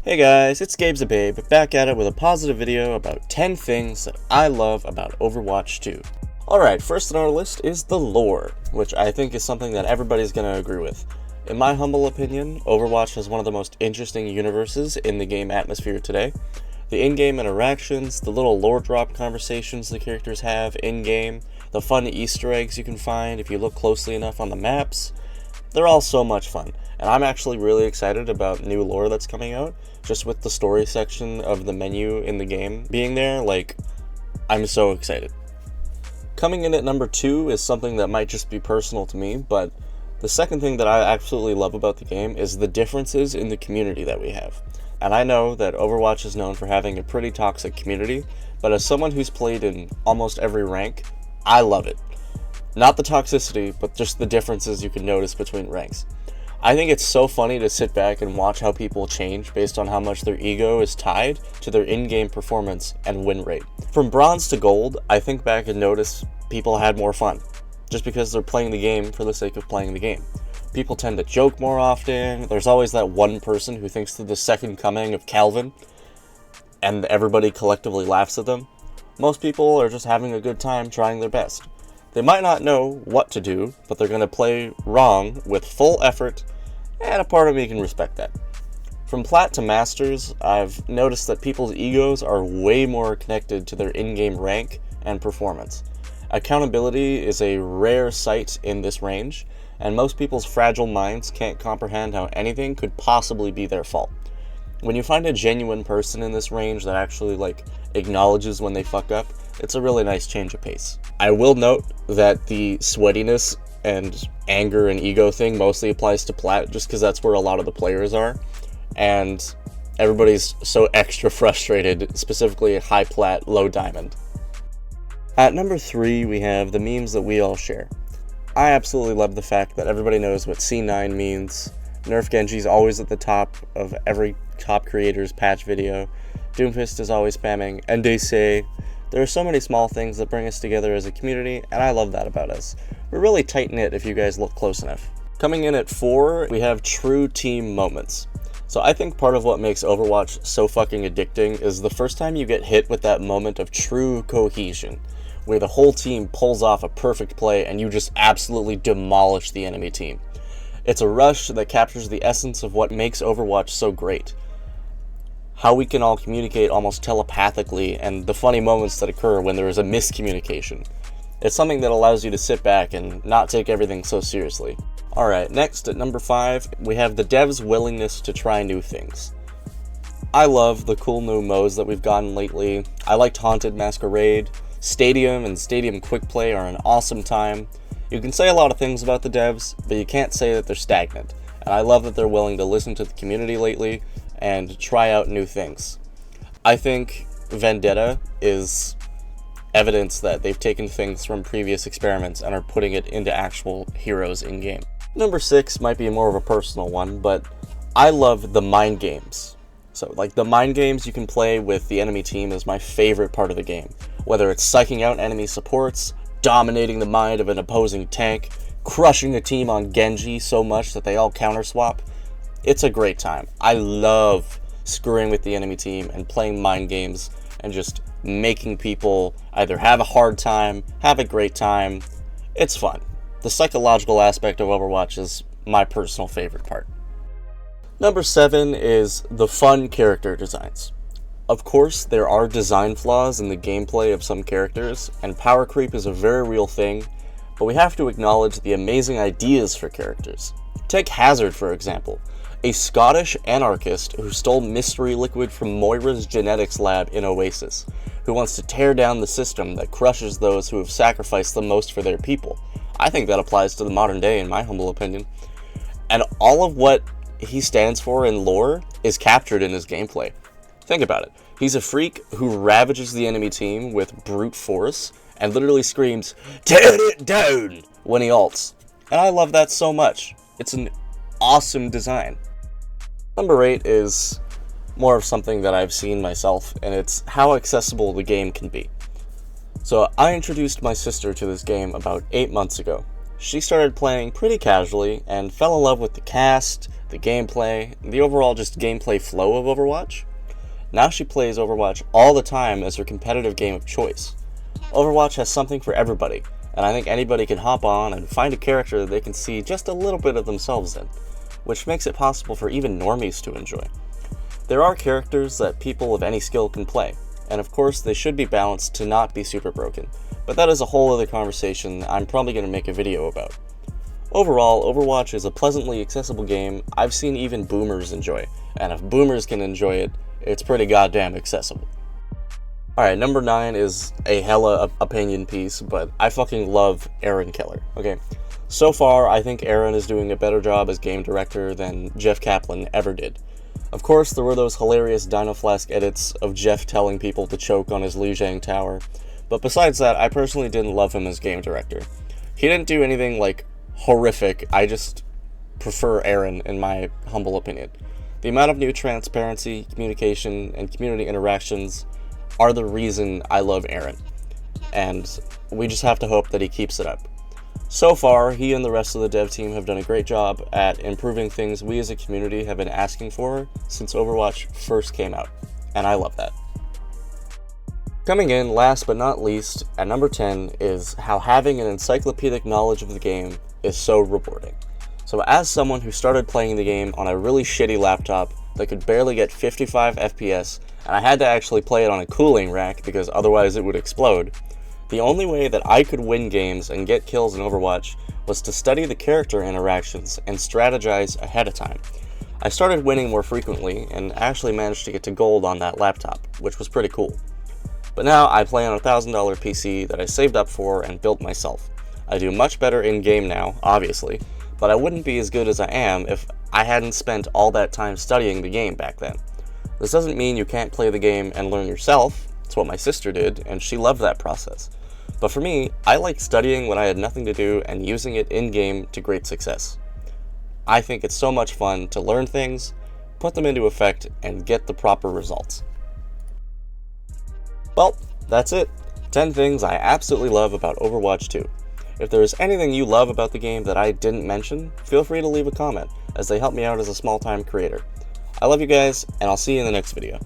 Hey guys, it's Gabe's a Babe, back at it with a positive video about 10 things that I love about Overwatch 2. Alright, first on our list is the lore, which I think is something that everybody's going to agree with. In my humble opinion, Overwatch has one of the most interesting universes in the game atmosphere today. The in-game interactions, the little lore drop conversations the characters have in-game, the fun Easter eggs you can find if you look closely enough on the maps, they're all so much fun. And I'm actually really excited about new lore that's coming out. Just with the story section of the menu in the game being there, I'm so excited. Coming in at number 2 is something that might just be personal to me, but the second thing that I absolutely love about the game is the differences in the community that we have. And I know that Overwatch is known for having a pretty toxic community, but as someone who's played in almost every rank, I love it. Not the toxicity, but just the differences you can notice between ranks. I think it's so funny to sit back and watch how people change based on how much their ego is tied to their in-game performance and win rate. From bronze to gold, I think back and notice people had more fun, just because they're playing the game for the sake of playing the game. People tend to joke more often, there's always that one person who thinks they're the second coming of Calvin, and everybody collectively laughs at them. Most people are just having a good time trying their best. They might not know what to do, but they're going to play wrong with full effort, and a part of me can respect that. From Plat to Masters, I've noticed that people's egos are way more connected to their in-game rank and performance. Accountability is a rare sight in this range, and most people's fragile minds can't comprehend how anything could possibly be their fault. When you find a genuine person in this range that actually acknowledges when they fuck up, it's a really nice change of pace. I will note that the sweatiness and anger and ego thing mostly applies to Plat, just because that's where a lot of the players are, and everybody's so extra frustrated, specifically at high Plat, low Diamond. At number 3, we have the memes that we all share. I absolutely love the fact that everybody knows what C9 means. Nerf Genji's always at the top of every top creator's patch video. Doomfist is always spamming, and they say, there are so many small things that bring us together as a community, and I love that about us. We're really tight-knit if you guys look close enough. Coming in at 4, we have true team moments. So I think part of what makes Overwatch so fucking addicting is the first time you get hit with that moment of true cohesion, where the whole team pulls off a perfect play and you just absolutely demolish the enemy team. It's a rush that captures the essence of what makes Overwatch so great. How we can all communicate almost telepathically, and the funny moments that occur when there is a miscommunication. It's something that allows you to sit back and not take everything so seriously. Alright, next at number 5, we have the devs' willingness to try new things. I love the cool new modes that we've gotten lately. I liked Haunted Masquerade. Stadium and Stadium Quick Play are an awesome time. You can say a lot of things about the devs, but you can't say that they're stagnant. And I love that they're willing to listen to the community lately and try out new things. I think Vendetta is evidence that they've taken things from previous experiments and are putting it into actual heroes in-game. Number 6 might be more of a personal one, but I love the mind games. So, the mind games you can play with the enemy team is my favorite part of the game. Whether it's psyching out enemy supports, dominating the mind of an opposing tank, crushing a team on Genji so much that they all counter-swap, it's a great time. I love screwing with the enemy team and playing mind games and just making people either have a hard time, have a great time. It's fun. The psychological aspect of Overwatch is my personal favorite part. Number 7 is the fun character designs. Of course, there are design flaws in the gameplay of some characters, and power creep is a very real thing, but we have to acknowledge the amazing ideas for characters. Take Hazard, for example. A Scottish anarchist who stole mystery liquid from Moira's genetics lab in Oasis, who wants to tear down the system that crushes those who have sacrificed the most for their people. I think that applies to the modern day, in my humble opinion. And all of what he stands for in lore is captured in his gameplay. Think about it. He's a freak who ravages the enemy team with brute force and literally screams, "Tear it down!" when he ults. And I love that so much. It's an awesome design. Number 8 is more of something that I've seen myself, and it's how accessible the game can be. So I introduced my sister to this game about 8 months ago. She started playing pretty casually and fell in love with the cast, the gameplay, the overall just gameplay flow of Overwatch. Now she plays Overwatch all the time as her competitive game of choice. Overwatch has something for everybody, and I think anybody can hop on and find a character that they can see just a little bit of themselves in, which makes it possible for even normies to enjoy. There are characters that people of any skill can play, and of course they should be balanced to not be super broken, but that is a whole other conversation I'm probably going to make a video about. Overall, Overwatch is a pleasantly accessible game I've seen even boomers enjoy, and if boomers can enjoy it, it's pretty goddamn accessible. Alright, number 9 is a hella opinion piece, but I fucking love Aaron Keller, okay? So far, I think Aaron is doing a better job as game director than Jeff Kaplan ever did. Of course, there were those hilarious Dino Flask edits of Jeff telling people to choke on his Liu Zhang tower, but besides that, I personally didn't love him as game director. He didn't do anything, like, horrific. I just prefer Aaron, in my humble opinion. The amount of new transparency, communication, and community interactions are the reason I love Aaron, and we just have to hope that he keeps it up. So far, he and the rest of the dev team have done a great job at improving things we as a community have been asking for since Overwatch first came out, and I love that. Coming in last but not least, at number 10, is how having an encyclopedic knowledge of the game is so rewarding. So as someone who started playing the game on a really shitty laptop that could barely get 55 FPS, and I had to actually play it on a cooling rack because otherwise it would explode, the only way that I could win games and get kills in Overwatch was to study the character interactions and strategize ahead of time. I started winning more frequently and actually managed to get to gold on that laptop, which was pretty cool. But now I play on a $1,000 PC that I saved up for and built myself. I do much better in-game now, obviously, but I wouldn't be as good as I am if I hadn't spent all that time studying the game back then. This doesn't mean you can't play the game and learn yourself. It's what my sister did, and she loved that process. But for me, I like studying when I had nothing to do and using it in-game to great success. I think it's so much fun to learn things, put them into effect, and get the proper results. Well, that's it. 10 things I absolutely love about Overwatch 2. If there is anything you love about the game that I didn't mention, feel free to leave a comment, as they help me out as a small-time creator. I love you guys, and I'll see you in the next video.